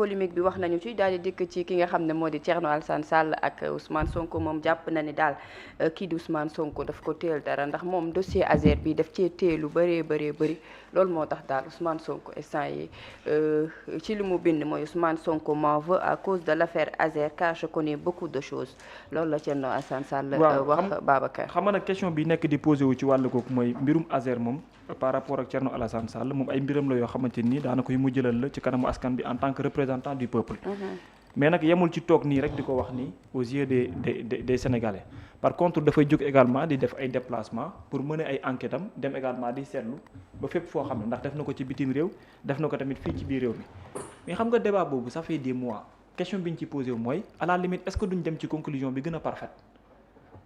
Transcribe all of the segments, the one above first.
polémique bi wax nañu ci daal di dikk ci ki nga xam ne moo di Thierno Alassane Sall ak Ousmane Sonko moom jàpp na ni daal kii di Ousmane Sonko daf ko téel dara ndax moom dossier Azer bi daf cee téelu bëree bëri loolu moo tax daal Ousmane Sonko instant yi ci li mu bind mooy Ousmane Sonko m'en veut à cause de l'affaire Azer car je connais beaucoup de choses loolu la Thierno Alassane Sall wax Babacar. xam nga nag question bi nekk di posé wu ci wàllu kooku mooy mbirum Azer moom par rapport ak Thierno Alassane Sall moom ay mbiram la yoo xamante ni daana koy mujjëlal la ci kanamu askan bi en tant que représentant du peuple. mais nag yemul ci toog nii rek di ko wax nii aux yeux des Sénégalais par contre dafay jóg également di def ay déplacement pour mener ay enquête am dem également di seetlu ba fépp foo xam ne ndax def na ko ci bitim réew def na ko tamit fii ci biir réew mi mais xam nga débat boobu ça fait des mois question bi ñu ci posé wu mooy à la limite est-ce que duñ dem ci conclusion bi gën a parfaite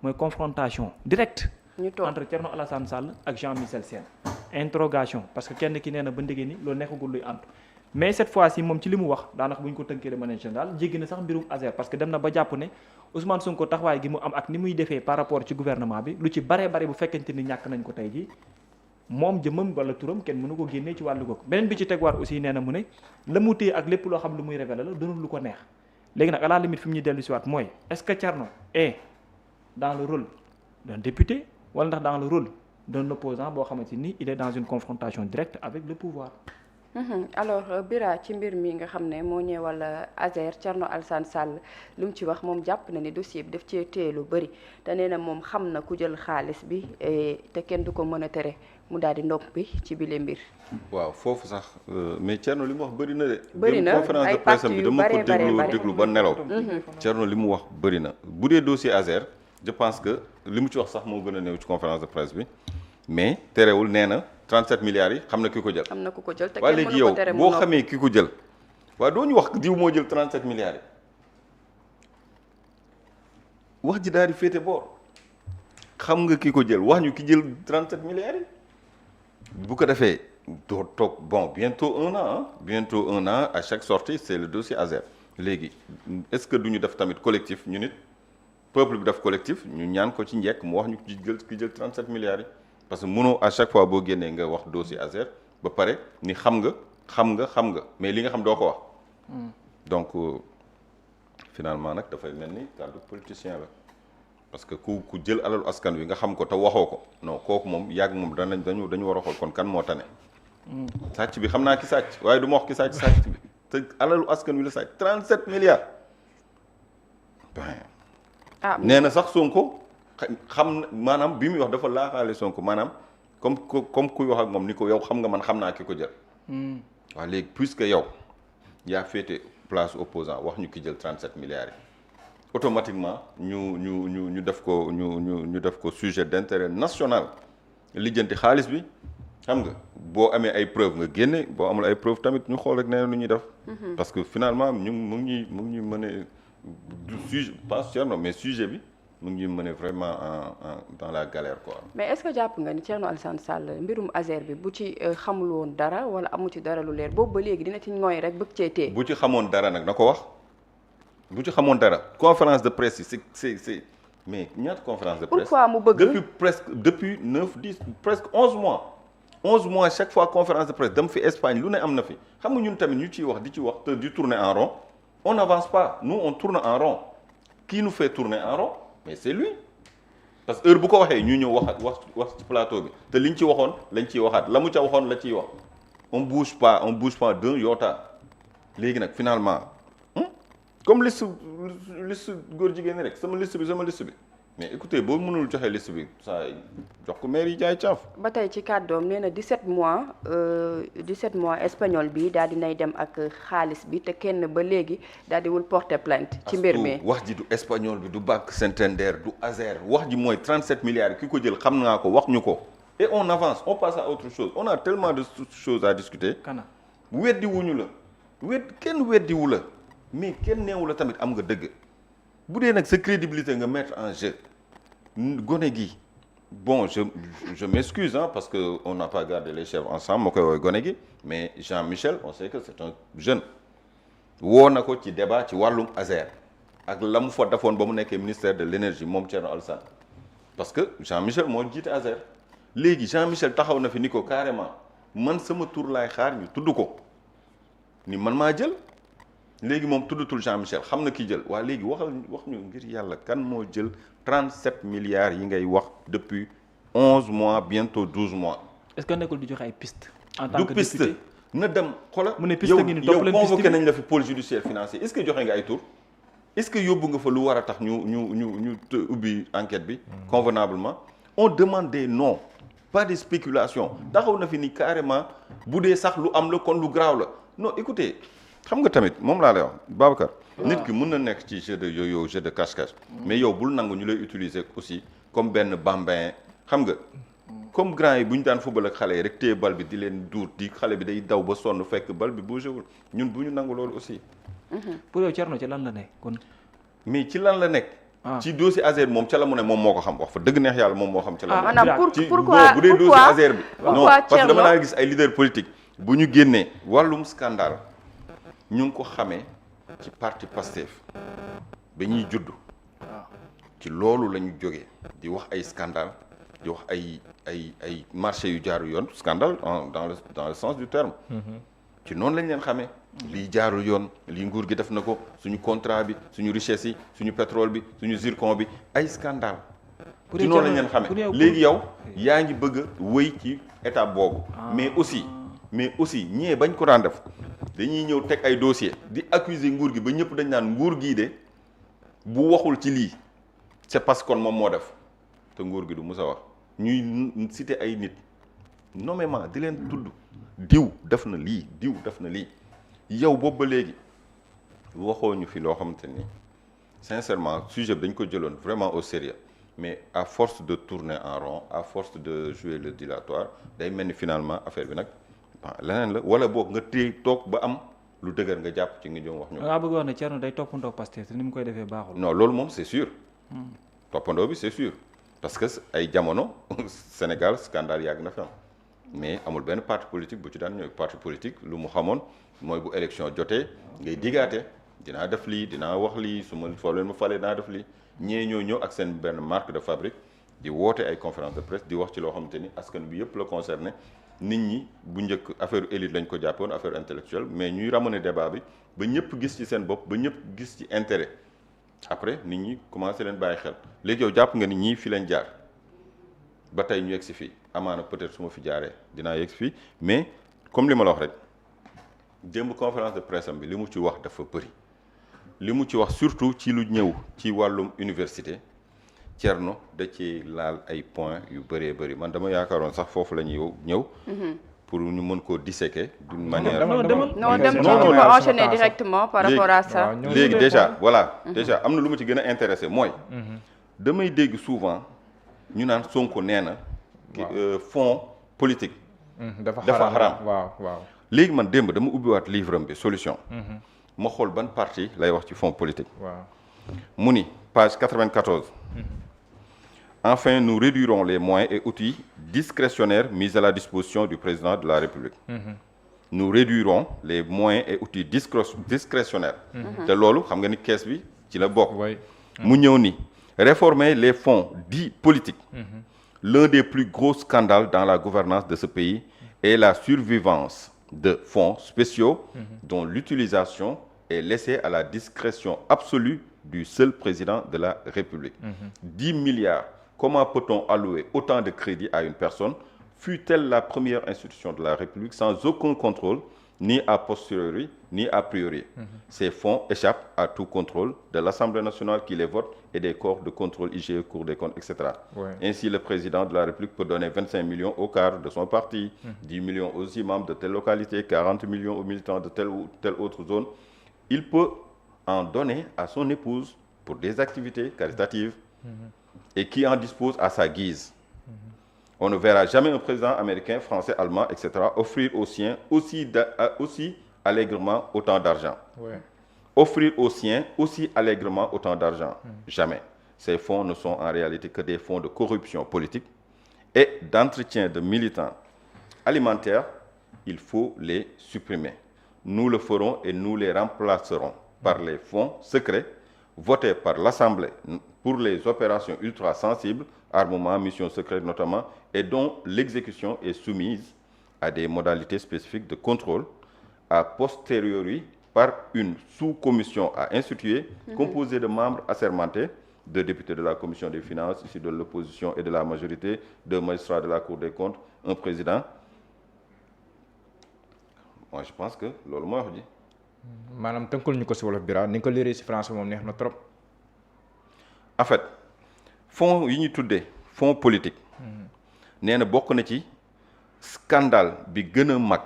mooy confrontation directe entre Thierno Alassane Sall ak Jean-Michel Sène interrogation parce que kenn ki nee na ba ndégee ni loolu nekkagul luy antu mais cette fois-ci moom ci li mu wax daanaka bu ñu ko tënkee de manière générale jéggi na sax mbirum Azer parce que dem na ba jàpp ne Ousmane Sonko taxawaay gi mu am ak ni muy defee par rapport ci gouvernement bi lu ci baree bari bu fekkente ni ñàkk nañ ko tey ji moom jëmam wala turam kenn mënu ko génnee ci wàllu googu beneen bi ci tegwaat aussi nee na mu ne la mu téye ak lépp loo xam lu muy révélé la doonul lu ko neex léegi nag à la limite fi mu ñuy dellu si waat mooy est-ce que Thierno est dans le rôle d'un député wala ndax dans le rôle d'un opposant boo xamante ni il est dans une confrontation directe avec le pouvoir. alors Bira ci mbir mi nga xam ne moo ñëwal Azer Thierno Alassane Sall lu mu ci wax moom jàpp na ni dossier bi daf cee téye lu bëri te nee na moom xam na ku jël xaalis bi te kenn du ko mën a tere mu daal di noppi ci bile mbir. waaw foofu sax mais Thierno li mu wax bëri na de. bëri na conférence de presse bi dama ko déglu ba nelaw. Thierno li mu wax bëri na bu dee dossier Azer je pense que li mu ci wax sax moo gën a néew ci conférence de presse bi mais terewul nee na 37 milliards yi xam na ki ko jël. am na ku ko jël te waaye kenn léegi mënu yow ko tere mu boo noppi. xamee ki ko jël waaye doo ñu wax diw moo jël 37 milliards yi wax ji daal di féete boor xam nga ki ko jël wax ñu ki jël 37 milliards yi bu ko defee doo toog bon bientôt un an à chaque sortie c'est le dossier Azer léegi est-ce que du ñu def tamit collectif ñu nit peuple bi def collectif ñu ñaan ko ci njekk mu wax ñu ki jël 37 milliards yi parce que mënoo à chaque fois boo génnee nga wax dossier Azer ba pare ni xam nga mais li nga xam doo ko wax donc finalement nag dafay mel ni kàddu politicien la parce que ku jël alalu askan wi nga xam ko te waxoo ko non kooku moom yàgg moom dañu war a xool kon kan moo tane sàcc bi xam naa ki sàcc waaye du ma wax ki sàcc bi te alalu askan wi la sàcc 37 milliards nee na sax Sonko xam maanaam bi muy wax dafa laaxaale Sonko maanaam comme kuy wax ak moom ni ko yow xam nga man xam naa ki ko jël waaw léegi puisque yow yaa féete place opposant wax ñu ki jël 37 milliards yi automatiquement ñu def ko sujet d'intérêt national lijjanti xaalis bi xam nga boo amee ay preuve nga génne boo amul ay preuve tamit ñu xool rek nee nu ñuy def parce que finalement mu ngi mëne du sujet pas Thierno mais sujet bi mu ngi mëne vraiment dans la galère quoi. mais est-ce que jàpp nga ni Thierno Alassane Sall mbirum Azer bi bu ci xamul woon dara wala amu ci dara lu leer boobu ba léegi dina ci ñooy rek bëgg cee tee. bu ci xamoon dara nag na ko wax bu ci xamoon dara conférence de presse yi c'est mais ñaata conférence de presse. pourquoi mu bëgg depuis 11 mois. 11 mois chaque fois conférence de presse dem fi Espagne lu ne am na fi xam nga ñun tamit ñu ciy wax di ci wax te di tourner en rond on n'avance pas nous on tourne en rond qui nous fait tourner en rond mais c'est lui parce que heure bu ko waxee ñu ñëw wax ci plateau bi te liñ ci waxoon lañ ciy waxaat la mu ca waxoon la ciy wax on bouge pas d'un iota léegi nag finalement comme liste góor jigéen rek sama liste bi mais écoutez boo mënul joxe liste bi saa jox ko maire yi jaay caaf. ba tey ci kàddoom nee na 17 mois espagnol bi daal di nay dem ak xaalis bi te kenn ba léegi daal di wul porter plainte. ci mbir mi wax ji du espagnol bi du Banque Santander du Azer wax ji mooy 37 milliards ki ko jël xam naa ko wax ñu ko. et on avance on passe à autre chose on a tellement de choses à discuter. weddi wuñu la kenn weddiwu la mais kenn neewu la tamit am nga dëgg. bu dee nag sa crédibilité nga mettre en jeu gone gi bon je m'excuse parce que on n'a pas gardé les chèvres ensemble moo koy woowee gone gi mais Jean-Michel on sait que c'est un jeune woo na ko ci débat ci wàllum Azer ak la mu fa defoon ba mu nekkee ministère de l'énergie moom Thierno Alassane parce que Jean-Michel moo jiite Azer léegi Jean-Michel taxaw na fi ni ko carrément man sama tur laay xaar ñu tudd ko ni man maa jël léegi moom tuddatul Jean Michel xam na ki jël waa léegi wax ñu ngir yàlla kan moo jël 37 milliards yi ngay wax depuis 11 mois bientôt 12 mois. est-ce que nekkul di joxe ay piste en tant que du piste député na dem xoolal. mu ne piste ngi ni topp leen piste convoqué nañ la fi pôle judiciaire financier est-ce que joxe nga ay tour est-ce que yóbbu nga fa lu war a tax ñu ubbi enquête bi. convenablement on demande des noms pas des spéculations taxaw na fi ni carrément bu dee sax lu am la kon lu graaw la non écoutez xam nga tamit moom laa lay wax Babacar. nit ki mën na nekk ci jeu de yo-yo jeu de cache-cache. mais yow bul nangu ñu lay utiliser aussi comme benn bambin xam nga. comme grand yi bu ñu daan football ak xale yi rek téye bal bi di leen duur di xale bi day daw ba sonn fekk bal bi bougé wul ñun bu ñu nangu loolu aussi. pour yow Thierno ci lan la nekk kon. mais ci lan la nekk. ci dossier Azer moom ca la mu ne moom moo ko xam wax fa dëgg neex yàlla moom moo xam. ca la maanaam pourquoi bu dee dossier Azer bi. non parce que dama naa gis ay leader politique bu ñu génnee wàllum scandale ñu ngi ko xamee ci parti Pastef ba ñuy judd. ci loolu la ñu jógee di wax ay scandale di wax ay marché yu jaaru yoon scandale dans le sens du terme. ci noonu lañ leen xamee. lii jaarul yoon lii nguur gi def na ko suñu contrat bi suñu richesse yi suñu pétrole bi suñu zircon bi ay scandale ci noonu lañ leen xamee léegi yow yaa ngi bëgg a wëy ci étape boobu. mais aussi ñee bañ ko daan def dañuy ñëw teg ay dossier di accuser nguur gi ba ñëpp dañ naan nguur gii de bu waxul ci lii c'est parce que kon moom moo def te nguur gi du mus a wax ñuy citer ay nit nommément di leen tudd diw def na lii diw def na lii yow boobu ba léegi waxoo ñu fi loo xamante ni sincèrement sujet bi dañ ko jëloon vraiment au sérieux mais à force de tourner en rond à force de jouer le dilatoire day mel ni finalement affaire bi nag leneen la wala boog nga téye toog ba am lu dëgër nga jàpp ci nga ñëw wax ñu. nga bëgg wax ne Thierno day toppandoo Pastef te ni mu koy defee baaxul. non loolu moom c'est sûr. toppandoo bi c'est sûr parce que ay jamono Sénégal scandale yàgg na fi am mais amul benn parti politique bu ci daan ñëw parti politique lu mu xamoon mooy bu élection jotee ngay digaate dinaa def lii dinaa wax lii su ma foo leen ma falee dinaa def lii ñee ñoo ñëw ak seen benn marque de fabrique di woote ay conférence de presse di wax ci loo xamante ni askan bi yëpp la concerné nit ñi bu njëkk affaire élite lañ ko jàppoon affaire intellectuelle mais ñuy ramener débat bi ba ñëpp gis ci seen bopp ba ñëpp gis ci intérêt après nit ñi commencé leen bàyyi xel léegi yow jàpp nga ni ñii fi leen jaar ba tey ñu yegg si fii amaana peut-être su ma fi jaaree dinaa yegg si fii mais comme li ma la wax rek démb conférence de presse am bi li mu ci wax dafa bëri li mu ci wax surtout ci lu ñëw ci wàllum université Thierno da ci laal ay points yu bëree bëri man dama yaakaaroon sax foofu la ñuy ñëw. pour ñu mën koo disséquer d'une manière. non dem ci enchaîner directement par rapport à ça. léegi déjà voilà. déjà am na lu ma ci gën a intéressé mooy. damay dégg souvent ñu naan Sonko nee na. fonds politique. dafa xaram waaw. léegi man démb dama ubbiwaat livre am bi solution. ma xool ban parti lay wax ci fonds politique. waaw mu ni page 94. Enfin, nous réduirons les moyens et outils discrétionnaires mis à la disposition du président de la République. Nous réduirons les moyens et outils discrétionnaires. te loolu xam nga ni kees bi ci la bokk. mu ñëw ni réformer les fonds dits politiques. L'un des plus gros scandales dans la gouvernance de ce pays est la survivance de fonds spéciaux dont l'utilisation est laissée à la discrétion absolue du seul président de la République. 10 milliards. Comment peut-on allouer autant de crédits à une personne, fût-elle la première institution de la République, sans aucun contrôle, ni a posteriori, ni a priori? Ces fonds échappent à tout contrôle de l'Assemblée nationale qui les vote et des corps de contrôle IGE, Cour des comptes, etc. Ainsi, le président de la République peut donner 25 millions au cadre de son parti, 10 millions aux imams de telle localité, 40 millions aux militants de telle ou telle autre zone. Il peut en donner à son épouse pour des activités caritatives. Et qui en dispose à sa guise. On ne verra jamais un président américain, français, allemand, etc. offrir aux siens aussi allègrement autant d'argent. Offrir aux siens aussi allègrement autant d'argent. Jamais. Ces fonds ne sont en réalité que des fonds de corruption politique et d'entretien de militants alimentaires. Il faut les supprimer. Nous le ferons et nous les remplacerons par les fonds secrets votés par l'Assemblée pour les opérations ultra sensibles, armement, missions secrètes notamment, et dont l'exécution est soumise à des modalités spécifiques de contrôle a posteriori par une sous-commission à instituer composée de membres assermentés, 2 députés de la commission des finances issus de l'opposition et de la majorité, 2 magistrats de la Cour des comptes, un président. Moi je pense que loolu mooy wax ji. maanaam tënkal ñu ko si wolof bira ni nga ko liree si français moom neex na trop. En fait fonds yi ñu tuddee fonds politique nee na bokk na ci scandale bi gën a mag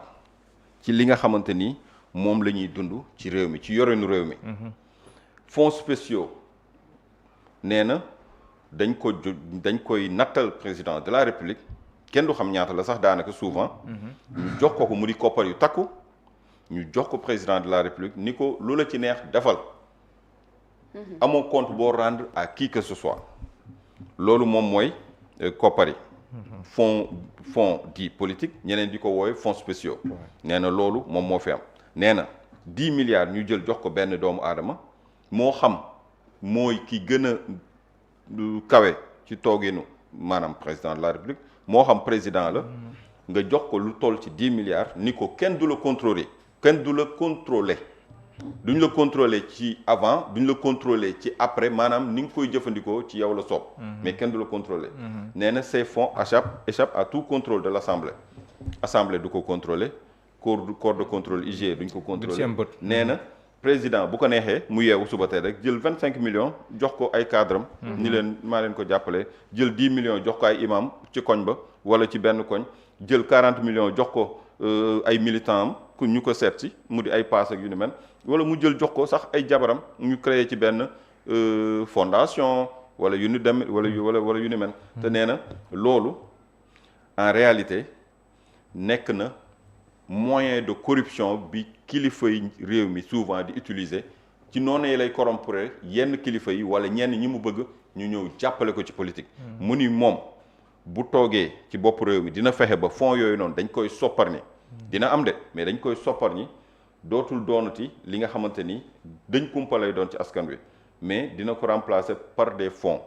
ci li nga xamante ni moom la ñuy dund ci réew mi ci yorenu réew mi. fonds spéciaux nee na dañ koy nattal président de la république kenn du xam ñaata la sax daanaka souvent. ñu jox ko mu di koppar yu takku ñu jox ko président de la république ni ko lu la ci neex defal. amoo compte boo rendre à qui que ce soit. loolu moom mooy koppar yi. fonds dit politique ñeneen di ko woowe fonds spéciaux. nee na loolu moom moo fi am. nee na 10 milliards ñu jël jox ko benn doomu aadama moo xam mooy ki gën a kawe ci tooginu maanaam président de la république moo xam président la nga jox ko lu toll ci 10 milliards ni ko kenn du la contrôler duñ la contrôler ci avant duñ la contrôler ci après maanaam ni nga koy jëfandikoo ci yow la soob mais kenn du la contrôler nee na ces fonds échappent à tout contrôle de l'assemblée du ko contrôler corps de contrôle IGE duñ ko contrôler nee na président bu ko neexee mu yeewu suba tey rek jël 25 millions jox ko ay cadre am ni leen maa leen ko jàppale jël 10 millions jox ko ay imam ci koñ ba wala ci benn koñ jël 40 millions jox ko ay militants am ku ñu ko seet si mu di ay pass ak yu ni mel wala mu jël jox ko sax ay jabaram ñu créé ci benn fondation wala yu ni dem wala yu ni mel te nee na loolu en réalité nekk na moyen de corruption bi kilifa yi réew mi souvent di utiliser ci noonu lay corrompre yenn kilifa yi wala ñenn ñi mu bëgg ñu ñëw jàppale ko ci politique. mu ni moom bu toogee ci bopp réew mi dina fexe ba fonds yooyu noonu dañ koy soppar ñi dina am de mais dañ koy soppar ñi dootul doonati li nga xamante ni dañ kumpa lay doon ci askan wi mais dina ko remplacer par des fonds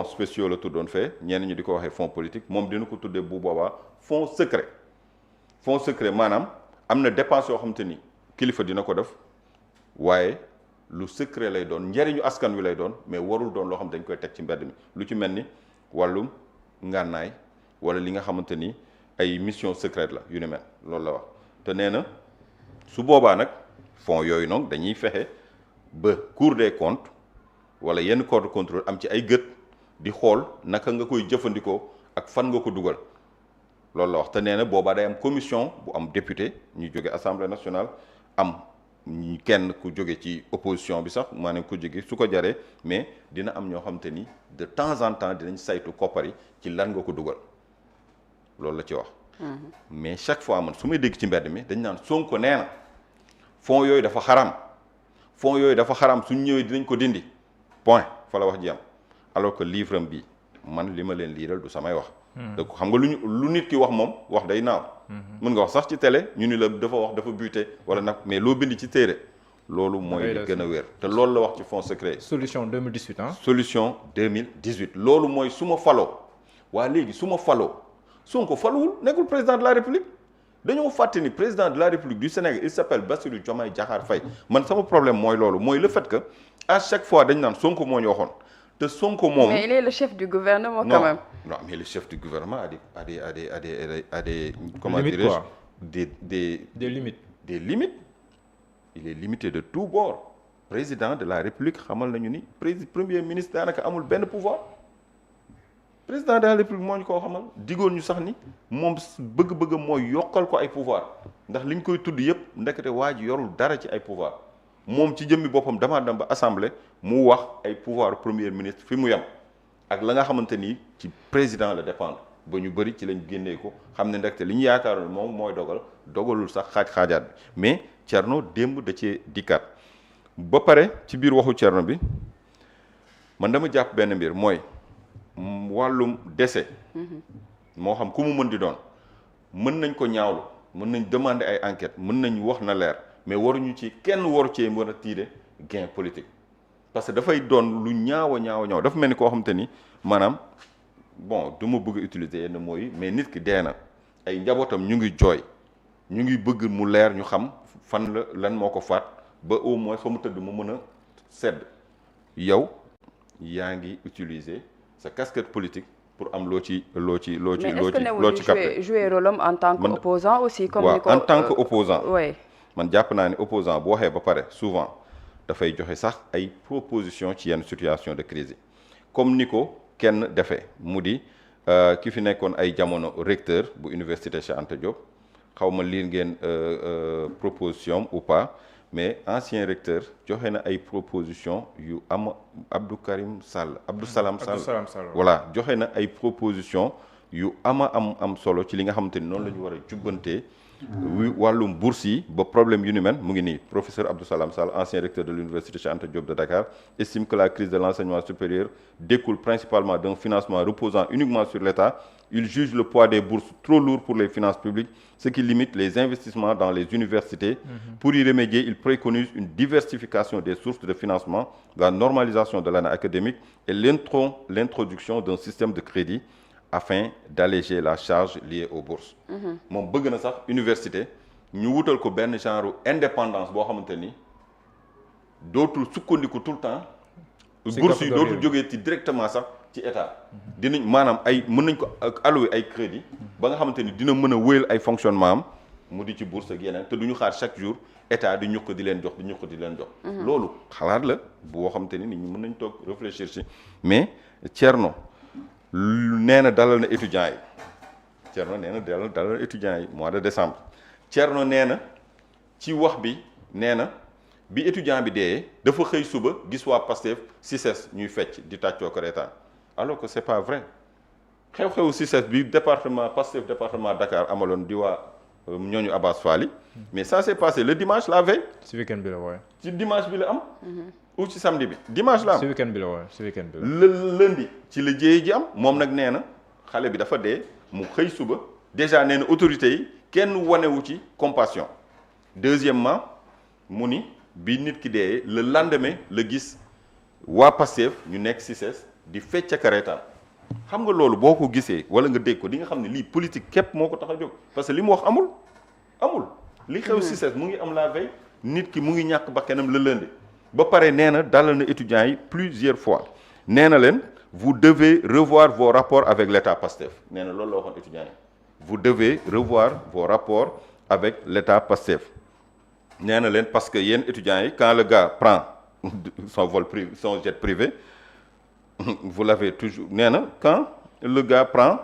spéciaux la tuddoon fee ñenn ñi di ko waxee fonds politique moom dina ko tuddee bu boobaa fonds secret maanaam am na dépense yoo xamante ni kilifa dina ko def waaye lu secret lay doon njëriñu askan wi lay doon mais warul doon loo xam dañ koy teg ci mbedd mi lu ci mel ni wàllum ngànnaay wala li nga xamante ni ay mission secrète la yu ni mel loolu la wax te nee na su boobaa nag fonds yooyu noonu dañuy fexe ba Cour des comptes wala yenn corps de contrôle am ci ay gët di xool naka nga koy jëfandikoo ak fan nga ko dugal loolu la wax te nee na boobaa day am commission bu am député ñu jóge assemblée nationale am kenn ku jóge ci opposition bi sax maanaam ku jóge su ko jaree mais dina am ñoo xamante ni de temps en temps dinañ saytu koppar yi ci lan nga ko dugal loolu la ci wax. mais chaque fois man su may dégg ci mbedd mi dañ naan Sonko nee na fonds yooyu dafa xaram suñ ñëwee dinañ ko dindi point fa la wax ji am alors que livre am bi man li ma leen liiral du samay wax. donc xam nga lu nit ki wax moom wax day naaw. mën nga wax sax ci télé ñu ni la dafa wax dafa buté wala nag mais loo bind ci téere loolu mooy li gën a wér te loolu la wax ci fonds secret. solution 2018 ah. solution 2018 loolu mooy su ma faloo waa léegi su ma faloo Sonko faluwul nekkul président de la république dañoo fàtte ni président de la république du Sénégal il s'appelle Bassirou Diomaye Diakhar Faye man sama problème mooy loolu mooy le fait que à chaque fois dañ naan Sonko moo ñu waxoon. te Sonko moom mais il est le chef du gouvernement quand même. Non, mais le chef du gouvernement a des comment dirais-je des limites. Des limites. Il est limité de tous bords. Président de la République xamal nañu ni premier ministre daanaka amul benn pouvoir. Président de la République moo ñu koo xamal digoon ñu sax ni moom bëgg-bëgg mooy yokkal ko ay pouvoir ndax liñ koy tudd yëpp ndekete waa ji yorul dara ci ay pouvoir. moom ci jëmmi boppam damaa dem ba assemblée mu wax ay pouvoir premier ministre fi mu yem ak la nga xamante ni ci président la dépendre ba ñu bëri ci lañ génnee ko xam ne ndekte li ñu yaakaaroon moom mooy dogalul sax xaaj-xaajaat bi mais Thierno démb da cee dikkaat ba pare ci biir waxu Thierno bi man dama jàpp benn mbir mooy wàllum décès moo xam ku mu mën di doon mën nañ ko ñaawlu mën nañ demander ay enquête mën nañ wax na leer mais waruñu ci kenn waru cee mën a tirer gain politique parce que dafay doon lu ñaaw dafa mel ni koo xamante ni maanaam bon du ma bëgg a utiliser yenn mots yi mais nit ki dee na ay njabootam ñu ngi jooy ñu ngi bëgg mu leer ñu xam fan la lan moo ko faat ba au moins fa mu tëdd mu mën a sedd yow yaa ngi utiliser sa casquette politique pour am loo ci capté jouer rôle am en tant que opposant aussi comme waaw ni ko en tant que opposant oui man jàpp naa ne opposant bu waxee ba pare souvent dafay joxe sax ay proposition ci yenn situation de crise yi comme ni ko kenn defee mu di ki fi nekkoon ay jamono recteur bu université Cheikh Anta Diop xaw ma lire ngeen proposition ou pas mais ancien recteur joxe na ay proposition yu am Abdou Salam Sall voilà joxe na ay proposition yu am solo ci li nga xamante ni noonu la ñu war a jubbantee wàllum bourse yi ba problème yu ni mel mu ngi nii professeur Abdou Salam Sall ancien recteur de l'université Cheikh Anta Diop de Dakar estime que la crise de l'enseignement supérieur découle principalement d'un financement reposant uniquement sur l'État. Il juge le poids des bourses trop lourd pour les finances publiques, ce qui limite les investissements dans les universités. Pour y remédier, il préconise une diversification des sources de financement, la normalisation de l'année académique et l'introduction d'un système de crédit afin d'alléger la charge liée aux bourses. moom bëgg na sax université ñu wutal ko benn genre indépendance boo xamante ni dootul sukkandiku tout le temps. bourse yi dootul jógee ci directement sax ci état. dinañ maanaam ay mën nañ ko allouer ay crédit ba nga xamante ni dina mën a wéyal ay fonctionnement am mu di ci bourse ak yeneen te du ñu xaar chaque jour état di ñukk di leen jox di ñukk di leen jox. loolu xalaat la boo xamante ni nit ñi mën nañ toog réfléchir ci mais Thierno nee na dalal na étudiants yi Thierno nee na dalal na étudiants yi mois de décembre Thierno nee na ci wax bi nee na bi étudiant bi dee dafa xëy suba gis waa Pastef CICES ñuy fecc di tàccoo ko reetaan alors que c'est pas vrai xew-xewu CICES bi département Pastef département Dakar amaloon di waa ñooñu Abass Fall yi mais ça s'est passé le dimanche la veille. ci week-end bi la wooye. ci dimanche bi la am. ou ci samedi bi dimanche la am. ci week-end bi la wooye ci week-end bi la. lundi ci la jéye ji am moom nag nee na xale bi dafa dee mu xëy suba déjà nee na autorités yi kenn wanewu ci compassion. deuxièmement mu ni bi nit ki dee le lendemain la gis waa Pastef ñu nekk CICES di fecc ak reetaan xam nga loolu boo ko gisee wala nga dégg ko di nga xam ne lii politique képp moo ko tax a jóg parce que li mu wax amul li xew CICES mu ngi am la veille nit ki mu ngi ñàkk bakkanam le lundi ba pare nee na dalal na étudiants yi plusieurs fois nee na leen vous devez revoir vos rapports avec l'État Pastef nee na loolu la waxoon étudiants yi vous devez revoir vos rapports avec l'État Pastef nee na leen parce que yéen étudiants yi quand le gars prend son jet privé vous l'avez toujours nee na quand le gars prend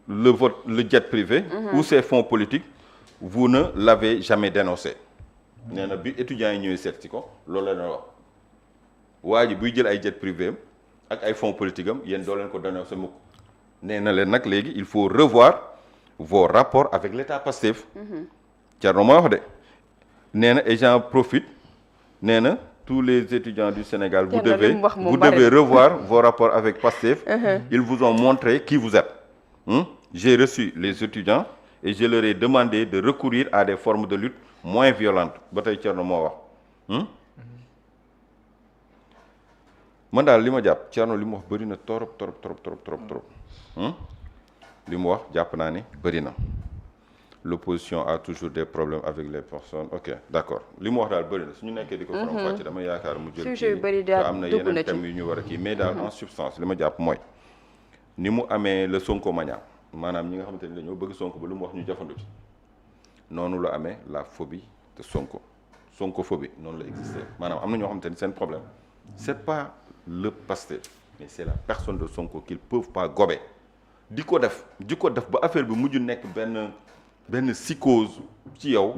le jet privé ou ses fonds politiques vous ne l'avez jamais dénoncé nee na bi étudiants yi ñëwee seet ci ko loolu la doon wax waa ji buy jël ay jet privé ak ay fonds politiques am yéen doo leen ko dénoncé mukk nee na leen nag léegi il faut revoir vos rapports avec l'État Pastef Thierno moo wax de nee na et j'en profite nee na tous les étudiants du Sénégal vous devez revoir vos rapports avec Pastef ils vous ont montré qui vous êtes j'ai reçu les étudiants et je leur ai demandé de recourir à des formes de lutte moins violentes ba tey Thierno moo wax man daal li ma jàpp Thierno li mu wax bëri na trop li mu wax jàpp naa ni bëri na l'opposition a toujours des problèmes avec les personnes ok d'accord li mu wax daal bëri na suñu nekkee di ko faram fàcce dama yaakaar mu jël te am na yeneen thèmes yu ñu war a kii mais daal en substance li ma jàpp mooy ni mu amee le Sonko mania maanaam ñi nga xamante ni dañoo bëgg Sonko ba lu mu wax ñu jafandu ci noonu la amee la phobie de Sonkophobie noonu la existé maanaam am na ñoo xamante ni seen problème c'est pas le Pastef mais c'est la personne de Sonko qu'ils peuvent pas gober di ko def ba affaire bi mujj nekk benn psychose ci yow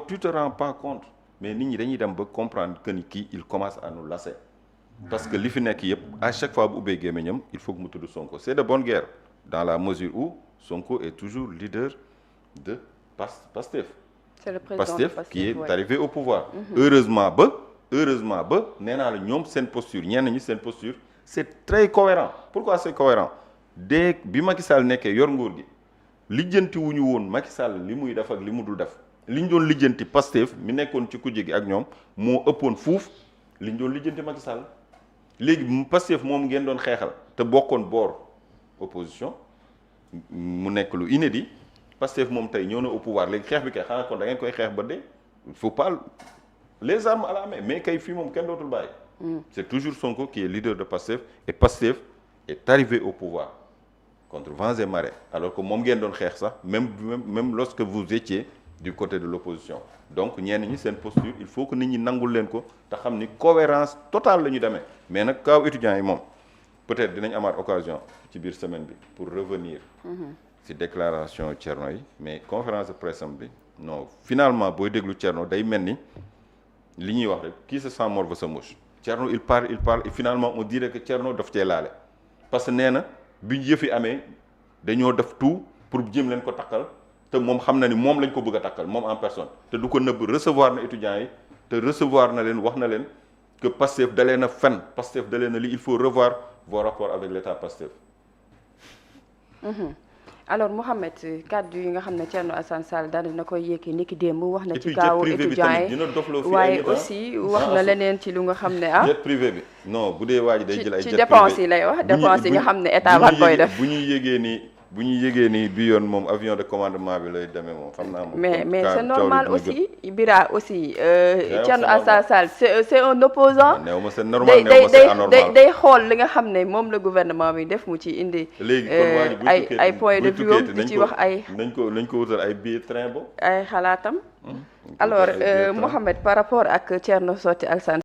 tu te rends pas compte mais nit ñi dañuy dem ba comprendre que ni kii il commence à nous lasser parce que li fi nekk yëpp à chaque fois bu ubbee gémmiñam il faut que mu tudd Sonko c'est de bonne guerre dans la mesure où Sonko est toujours leader de Pastef. C'est le président Pastef qui est arrivé au pouvoir. heureusement ba nee naa la ñoom seen posture ñenn ñi seen posture c'est très cohérent pourquoi c'est cohérent dès bi Macky Sall nekkee yor nguur gi lijjanti wu ñu woon Macky Sall li muy def ak li mu dul def li ñu doon lijjanti Pastef mi nekkoon ci kujje gi ak ñoom moo ëppoon fuuf li ñu doon lijjanti Macky Sall léegi Pastef moom ngeen doon xeexal te bokkoon boor opposition mu nekk lu inédit Pastef moom tey ñëw na au pouvoir léegi xeex bi kay xanaa kon da ngeen koy xeex ba dee il faut pas les armes à la main mais kay fii moom kenn dootul bàyyi. C'est toujours Sonko qui est leader de Pastef et Pastef est arrivé au pouvoir contre vents et marées alors que moom ngeen doon xeex sax même lorsque vous étiez du côté de l'opposition donc ñenn ñi seen posture il faut que nit ñi nangul leen ko te xam ni cohérence totale la ñu demee mais nag kaw étudiants yi moom peut-être dinañ amaat occasion ci biir semaine bi pour revenir ci déclaration Thierno yi mais conférence de presse am bi non finalement booy déglu Thierno day mel ni li ñuy wax rek qui se sent mordre se mouche Thierno il parle et finalement on dirait que Thierno daf cee laale parce que nee na bi yëfi amee dañoo def tout pour jëm leen ko takkal te moom xam na ni moom lañ ko bëgg a takkal moom en personne te du ko nëbb recevoir na étudiants yi te recevoir na leen wax na leen que Pastef dalee na fen Pastef dalee na li il faut revoir vos rapports avec l'état Pastef. alors Mouhamed kàddu yi nga xam ne Thierno Alassane Sall daal dina koy yéegi niki démb wax na ci gaawu étudiants yi waaye aussi wax na leneen ci lu nga xam ne jet privé bi non bu dee waa ji day jël ay jet ci dépense yi lay wax dépense yi nga xam ne état war koy def bu ñuy yégee nii bi yoon moom avion de commandement bi lay demee moom xam naa moom mais c'est normal aussi Bira aussi Thierno Alassane Sall c'est un opposant néew ma c'est normal néew ma c'est anormal day xool li nga xam ne moom la gouvernement bi def mu ci indi léegi kon waa ji bu ay point de vue am di ci wax ay nañ ko wutal ay billet train bo ay xalaatam alors Mouhamed par rapport ak Thierno Alassane